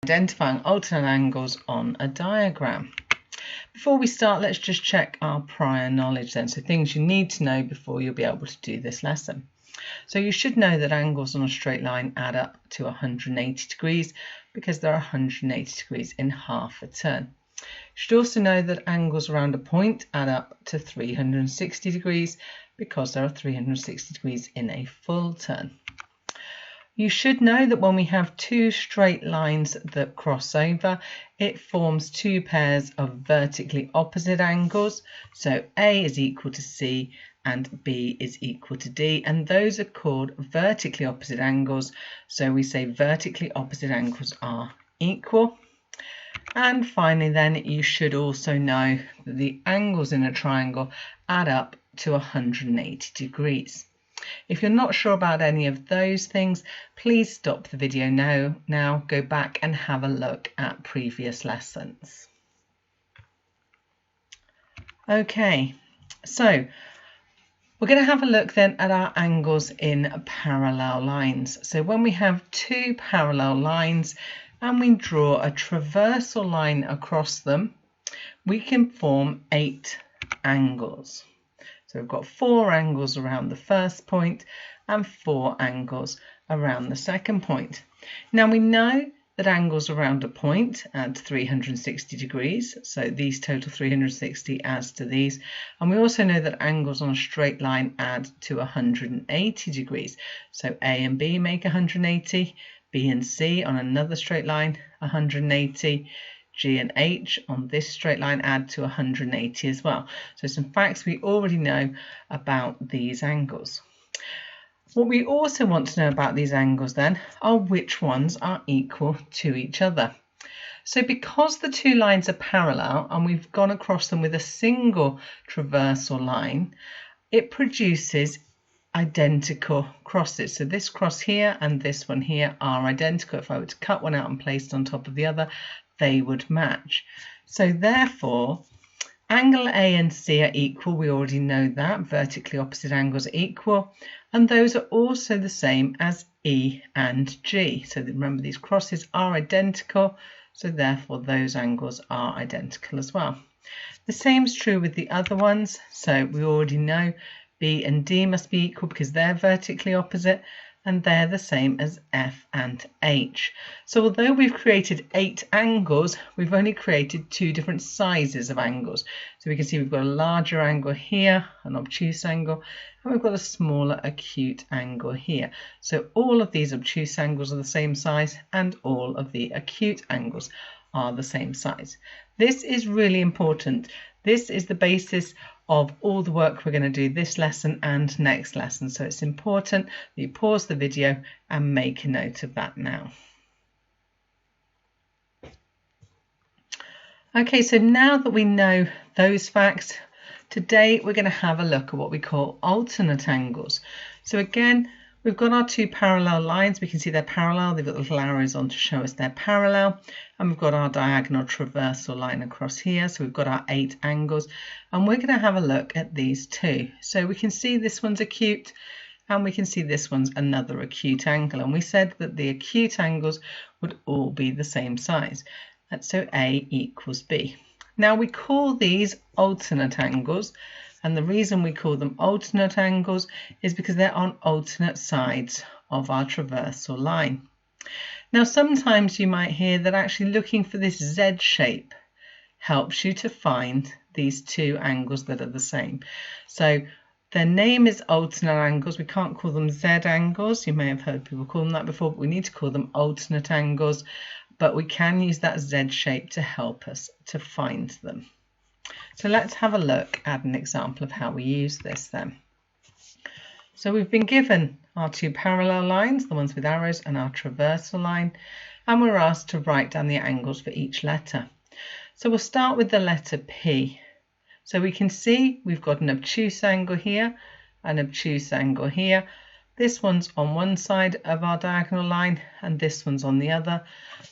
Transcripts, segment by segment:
Identifying alternate angles on a diagram. Before we start, let's just check our prior knowledge then. So things you need to know before you'll be able to do this lesson. So you should know that angles on a straight line add up to 180 degrees because there are 180 degrees in half a turn. You should also know that angles around a point add up to 360 degrees because there are 360 degrees in a full turn. You should know that when we have two straight lines that cross over, it forms two pairs of vertically opposite angles. So A is equal to C and B is equal to D, and those are called vertically opposite angles. So we say vertically opposite angles are equal. And finally then, you should also know that the angles in a triangle add up to 180 degrees. If you're not sure about any of those things, please stop the video now, go back and have a look at previous lessons. Okay, so we're going to have a look then at our angles in parallel lines. So when we have two parallel lines and we draw a traversal line across them, we can form 8 angles. So we've got 4 angles around the first point and 4 angles around the second point. Now we know that angles around a point add 360 degrees, so these total 360 as to these, and we also know that angles on a straight line add to 180 degrees. So A and B make 180, B and C on another straight line 180, G and H on this straight line add to 180 as well. So some facts we already know about these angles. What we also want to know about these angles then are which ones are equal to each other. So because the two lines are parallel and we've gone across them with a single traversal line, it produces identical crosses. So this cross here and this one here are identical. If I were to cut one out and place it on top of the other, they would match. So therefore, angle A and C are equal. We already know that. Vertically opposite angles are equal. And those are also the same as E and G. So remember, these crosses are identical. So therefore, those angles are identical as well. The same is true with the other ones. So we already know B and D must be equal because they're vertically opposite, and they're the same as F and H. So although we've created 8 angles, we've only created 2 different sizes of angles. So we can see we've got a larger angle here, an obtuse angle, and we've got a smaller acute angle here. So all of these obtuse angles are the same size, and all of the acute angles are the same size. This is really important. This is the basis of all the work we're going to do this lesson and next lesson. So it's important that you pause the video and make a note of that now. Okay, so now that we know those facts, today we're going to have a look at what we call alternate angles. So again, we've got our 2 parallel lines. We can see they're parallel. They've got little arrows on to show us they're parallel. And we've got our diagonal traversal line across here. So we've got our 8 angles. And we're going to have a look at these 2. So we can see this one's acute and we can see this one's another acute angle. And we said that the acute angles would all be the same size. And so A equals B. Now we call these alternate angles. And the reason we call them alternate angles is because they're on alternate sides of our traversal line. Now, sometimes you might hear that actually looking for this Z shape helps you to find these 2 angles that are the same. So their name is alternate angles. We can't call them Z angles. You may have heard people call them that before, but we need to call them alternate angles. But we can use that Z shape to help us to find them. So let's have a look at an example of how we use this then. So we've been given our 2 parallel lines, the ones with arrows, and our traversal line, and we're asked to write down the angles for each letter. So we'll start with the letter P. So we can see we've got an obtuse angle here, an obtuse angle here. This one's on one side of our diagonal line and this one's on the other.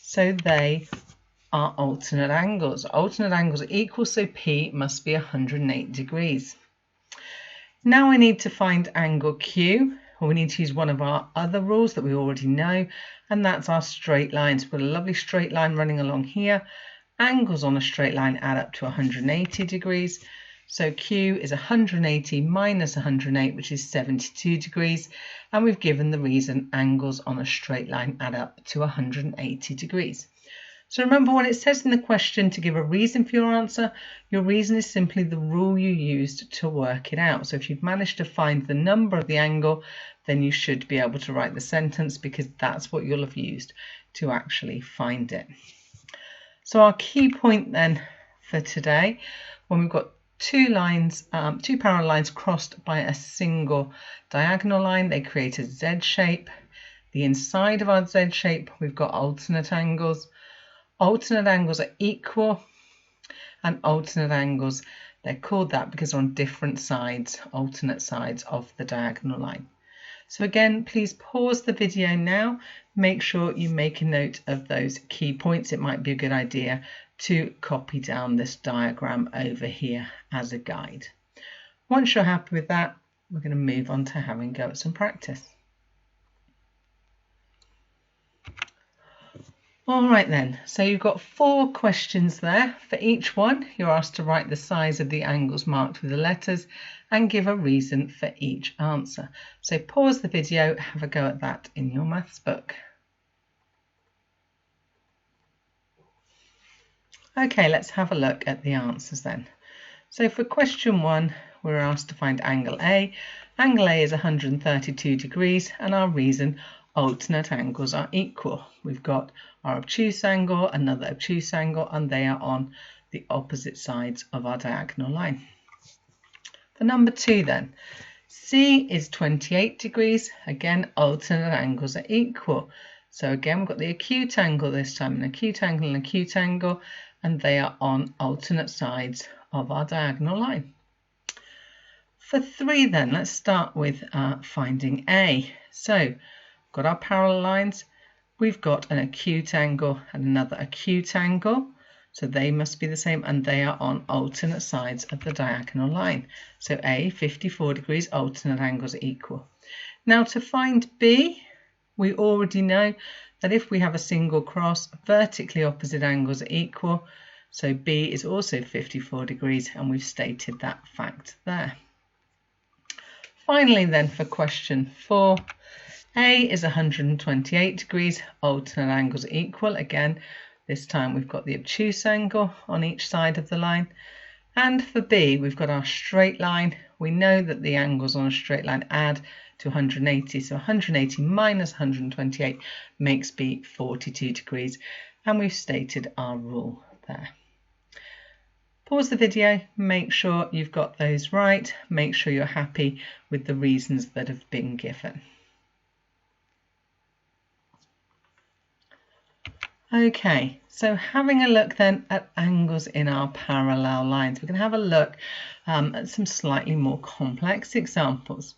So they are alternate angles. Alternate angles are equal, so P must be 180 degrees. Now I need to find angle Q. we need to use one of our other rules that we already know, and that's our straight lines. We've got a lovely straight line running along here. Angles on a straight line add up to 180 degrees. So Q is 180 minus 108, which is 72 degrees. And we've given the reason angles on a straight line add up to 180 degrees. So remember, when it says in the question to give a reason for your answer, your reason is simply the rule you used to work it out. So if you've managed to find the number of the angle, then you should be able to write the sentence, because that's what you'll have used to actually find it. So our key point then for today, when we've got two parallel lines crossed by a single diagonal line, they create a Z shape. The inside of our Z shape, we've got alternate angles. Alternate angles are equal, and alternate angles, they're called that because they're on different sides, alternate sides of the diagonal line. So again, please pause the video now. Make sure you make a note of those key points. It might be a good idea to copy down this diagram over here as a guide. Once you're happy with that, we're going to move on to having a go at some practice. All right then, so you've got 4 questions there. For each one, you're asked to write the size of the angles marked with the letters and give a reason for each answer. So pause the video, have a go at that in your maths book. Okay, let's have a look at the answers then. So for question 1, we're asked to find angle A. Angle A is 132 degrees, and our reason, alternate angles are equal. We've got our obtuse angle, another obtuse angle, and they are on the opposite sides of our diagonal line. For number 2 then, C is 28 degrees. Again, alternate angles are equal. So again, we've got the acute angle this time, an acute angle and acute angle, and they are on alternate sides of our diagonal line. For 3 then, let's start with finding A. So we've got our parallel lines. We've got an acute angle and another acute angle. So they must be the same, and they are on alternate sides of the diagonal line. So A, 54 degrees, alternate angles are equal. Now to find B, we already know that if we have a single cross, vertically opposite angles are equal. So B is also 54 degrees, and we've stated that fact there. Finally then, for question 4, A is 128 degrees, alternate angles are equal. Again, this time we've got the obtuse angle on each side of the line. And for B, we've got our straight line. We know that the angles on a straight line add to 180, so 180 minus 128 makes B 42 degrees, and we've stated our rule there. Pause the video, make sure you've got those right, make sure you're happy with the reasons that have been given. Okay, so having a look then at angles in our parallel lines, we're going to have a look at some slightly more complex examples.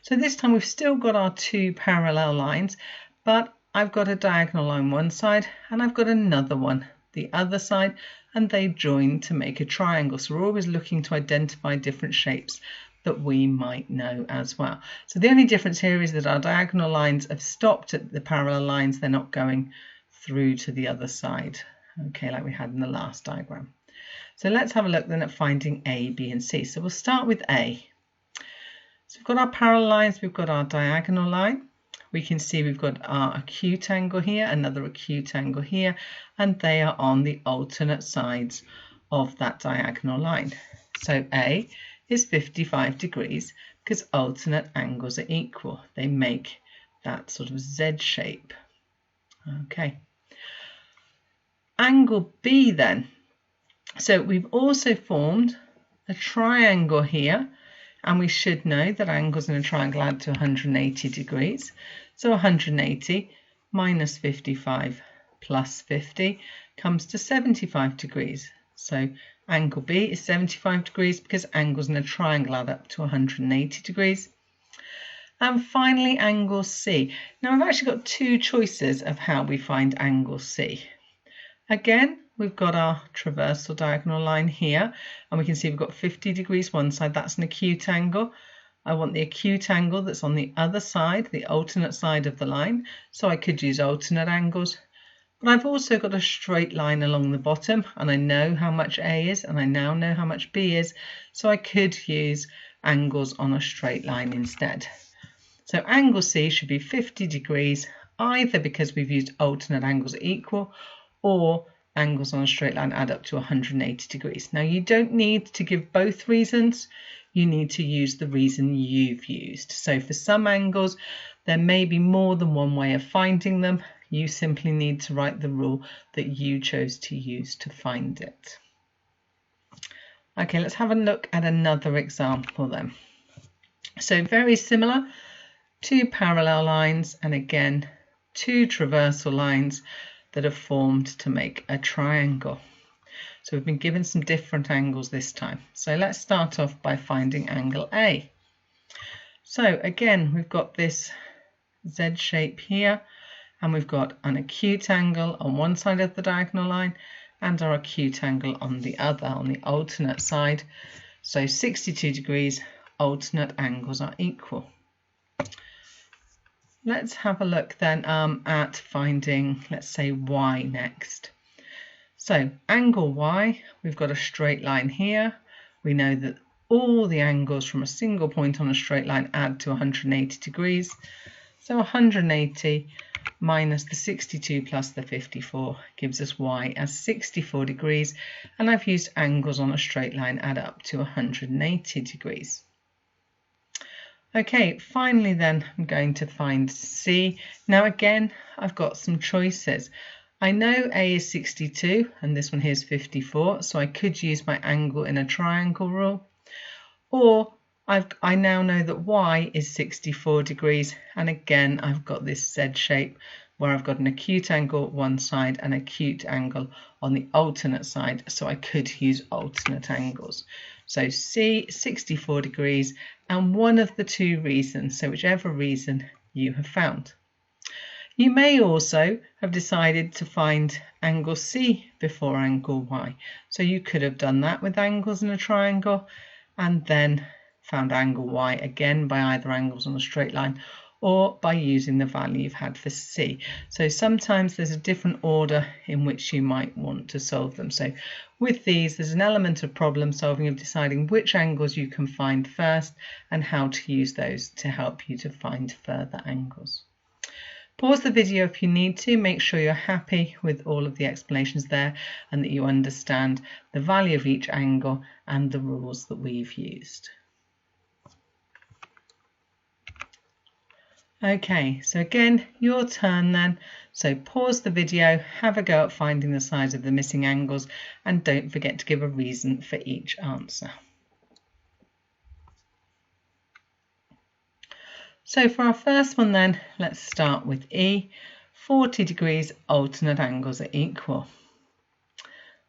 So this time we've still got our 2 parallel lines, but I've got a diagonal line one side and I've got another one the other side, and they join to make a triangle. So we're always looking to identify different shapes that we might know as well. So the only difference here is that our diagonal lines have stopped at the parallel lines. They're not going through to the other side, okay, like we had in the last diagram. So let's have a look then at finding A, B and C. So we'll start with A. So we've got our parallel lines, we've got our diagonal line. We can see we've got our acute angle here, another acute angle here, and they are on the alternate sides of that diagonal line. So A is 55 degrees because alternate angles are equal. They make that sort of Z shape. Okay. Angle B then. So we've also formed a triangle here, and we should know that angles in a triangle add to 180 degrees. So 180 minus 55 plus 50 comes to 75 degrees. So angle B is 75 degrees because angles in a triangle add up to 180 degrees. And finally, angle C. Now I've actually got 2 choices of how we find angle C. Again, we've got our traversal diagonal line here, and we can see we've got 50 degrees one side, that's an acute angle. I want the acute angle that's on the other side, the alternate side of the line, so I could use alternate angles. But I've also got a straight line along the bottom, and I know how much A is, and I now know how much B is, so I could use angles on a straight line instead. So angle C should be 50 degrees, either because we've used alternate angles equal, or angles on a straight line add up to 180 degrees. Now you don't need to give both reasons, you need to use the reason you've used. So for some angles, there may be more than one way of finding them. You simply need to write the rule that you chose to use to find it. Okay, let's have a look at another example then. So very similar, two parallel lines, and again, two traversal lines that are formed to make a triangle. So we've been given some different angles this time. So let's start off by finding angle A. So again, we've got this Z shape here, and we've got an acute angle on one side of the diagonal line and our acute angle on the other, on the alternate side. So 62 degrees, alternate angles are equal. Let's have a look then at finding, let's say, Y next. So angle Y, we've got a straight line here. We know that all the angles from a single point on a straight line add to 180 degrees. So 180 minus the 62 plus the 54 gives us Y as 64 degrees. And I've used angles on a straight line add up to 180 degrees. Okay, finally then I'm going to find C. Now again, I've got some choices. I know A is 62 and this one here is 54, so I could use my angle in a triangle rule. Or I now know that Y is 64 degrees, and again I've got this Z shape where I've got an acute angle one side and acute angle on the alternate side, so I could use alternate angles. So C, 64 degrees, and one of the two reasons, so whichever reason you have found. You may also have decided to find angle C before angle Y. So you could have done that with angles in a triangle and then found angle Y again by either angles on a straight line or by using the value you've had for C. So sometimes there's a different order in which you might want to solve them. So with these, there's an element of problem solving, of deciding which angles you can find first and how to use those to help you to find further angles. Pause the video if you need to, make sure you're happy with all of the explanations there and that you understand the value of each angle and the rules that we've used. Okay, so again, your turn then. So pause the video, have a go at finding the size of the missing angles, and don't forget to give a reason for each answer. So for our first one then, let's start with E. 40 degrees, alternate angles are equal.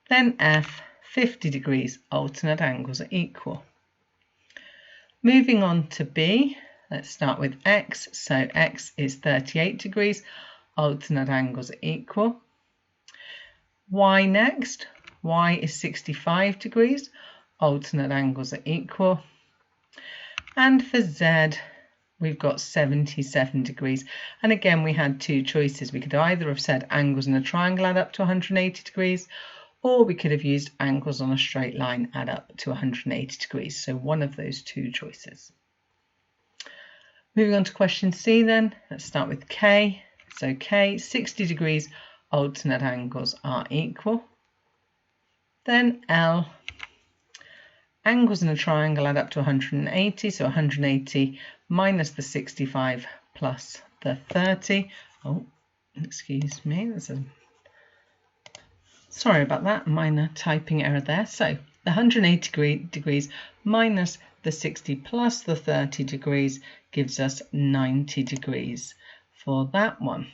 Then F, 50 degrees, alternate angles are equal. Moving on to B, let's start with X. So X is 38 degrees, alternate angles are equal. Y next, Y is 65 degrees, alternate angles are equal. And for Z, we've got 77 degrees. And again, we had two choices. We could either have said angles in a triangle add up to 180 degrees, or we could have used angles on a straight line add up to 180 degrees. So one of those two choices. Moving on to question C then, let's start with K. So K, 60 degrees, alternate angles are equal. Then L, angles in a triangle add up to 180, so 180 minus the 65 plus the 30. Oh, excuse me, sorry about that, minor typing error there. So the 180 degrees minus the 60 plus the 30 degrees gives us 90 degrees for that one.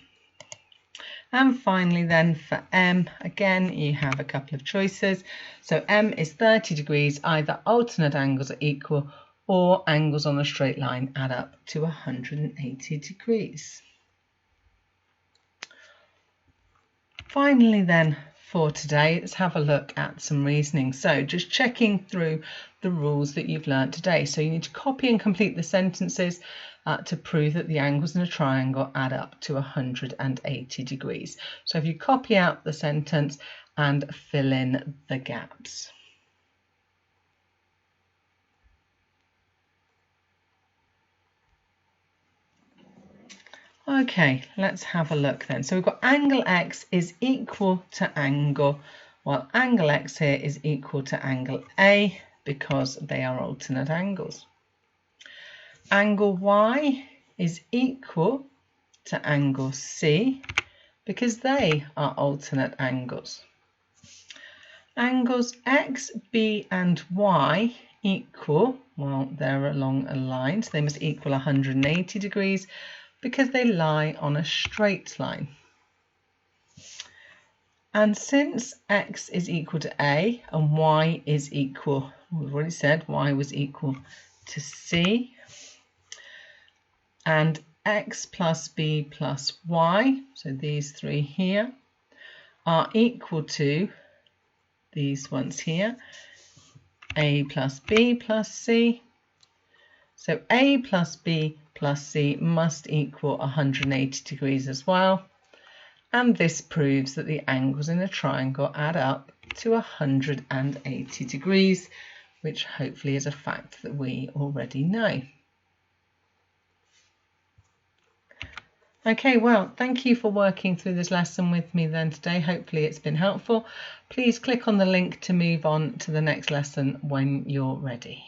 And finally then for M, again you have a couple of choices. So M is 30 degrees, either alternate angles are equal or angles on a straight line add up to 180 degrees. Finally then for today. Let's have a look at some reasoning. So just checking through the rules that you've learned today. So you need to copy and complete the sentences to prove that the angles in a triangle add up to 180 degrees. So if you copy out the sentence and fill in the gaps. Okay, let's have a look then. So we've got angle X is equal to angle, while angle X here is equal to angle A because they are alternate angles. Angle Y is equal to angle C because they are alternate angles. Angles X, B and Y equal, well, they're along a line, so they must equal 180 degrees because they lie on a straight line. And since X is equal to A and Y is equal, we've already said Y was equal to C, and X plus B plus Y, so these three here, are equal to these ones here, A plus B plus C. So A plus B plus C must equal 180 degrees as well. And this proves that the angles in a triangle add up to 180 degrees, which hopefully is a fact that we already know. Okay, well, thank you for working through this lesson with me then today. Hopefully it's been helpful. Please click on the link to move on to the next lesson when you're ready.